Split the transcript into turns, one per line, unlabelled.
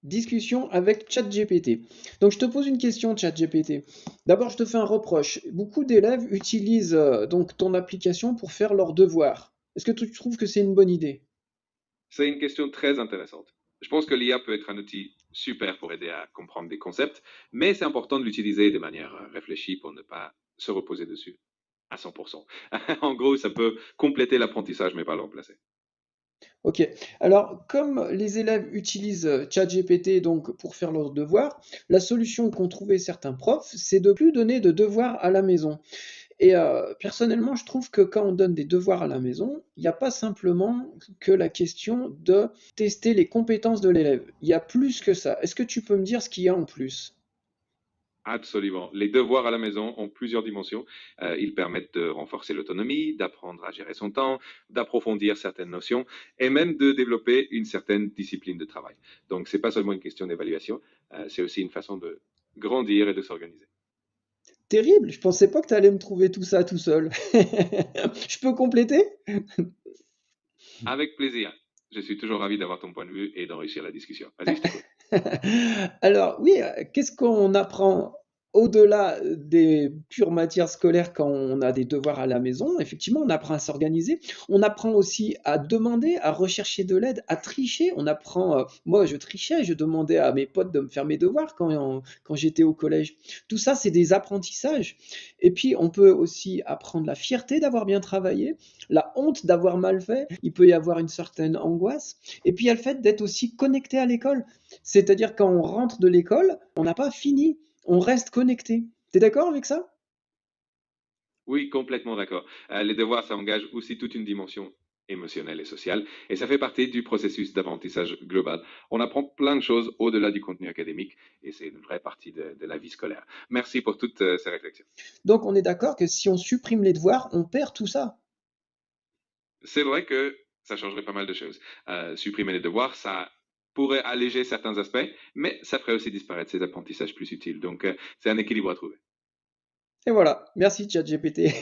Discussion avec ChatGPT. Donc je te pose une question, ChatGPT. D'abord, je te fais un reproche. Beaucoup d'élèves utilisent donc ton application pour faire leurs devoirs. Est-ce que tu trouves que c'est une bonne idée?
C'est une question très intéressante. Je pense que l'IA peut être un outil super pour aider à comprendre des concepts, mais c'est important de l'utiliser de manière réfléchie pour ne pas se reposer dessus à 100%. En gros, ça peut compléter l'apprentissage, mais pas le remplacer.
Ok. Alors, comme les élèves utilisent ChatGPT donc pour faire leurs devoirs, la solution qu'ont trouvé certains profs, c'est de plus donner de devoirs à la maison. Et personnellement, je trouve que quand on donne des devoirs à la maison, il n'y a pas simplement que la question de tester les compétences de l'élève. Il y a plus que ça. Est-ce que tu peux me dire ce qu'il y a en plus?
Absolument. Les devoirs à la maison ont plusieurs dimensions. Ils permettent de renforcer l'autonomie, d'apprendre à gérer son temps, d'approfondir certaines notions et même de développer une certaine discipline de travail. Donc, c'est pas seulement une question d'évaluation, c'est aussi une façon de grandir et de s'organiser.
Terrible, je pensais pas que tu allais me trouver tout ça tout seul. Je peux compléter?
Avec plaisir. Je suis toujours ravi d'avoir ton point de vue et d'enrichir la discussion. Vas-y, je t'écoute.
Alors oui, qu'est-ce qu'on apprend au-delà des pures matières scolaires quand on a des devoirs à la maison? Effectivement, on apprend à s'organiser. On apprend aussi à demander, à rechercher de l'aide, à tricher. On apprend, moi je trichais, je demandais à mes potes de me faire mes devoirs quand j'étais au collège. Tout ça, c'est des apprentissages. Et puis, on peut aussi apprendre la fierté d'avoir bien travaillé, la honte d'avoir mal fait. Il peut y avoir une certaine angoisse. Et puis, il y a le fait d'être aussi connecté à l'école. C'est-à-dire quand on rentre de l'école, on n'a pas fini, on reste connecté. T'es d'accord avec ça?
Oui, complètement d'accord. Les devoirs, ça engage aussi toute une dimension émotionnelle et sociale, et ça fait partie du processus d'apprentissage global. On apprend plein de choses au-delà du contenu académique, et c'est une vraie partie de la vie scolaire. Merci pour toutes ces réflexions.
Donc on est d'accord que si on supprime les devoirs, on perd tout ça.
C'est vrai que ça changerait pas mal de choses. Supprimer les devoirs, ça pourrait alléger certains aspects, mais ça ferait aussi disparaître ces apprentissages plus utiles. Donc, c'est un équilibre à trouver.
Et voilà, merci ChatGPT.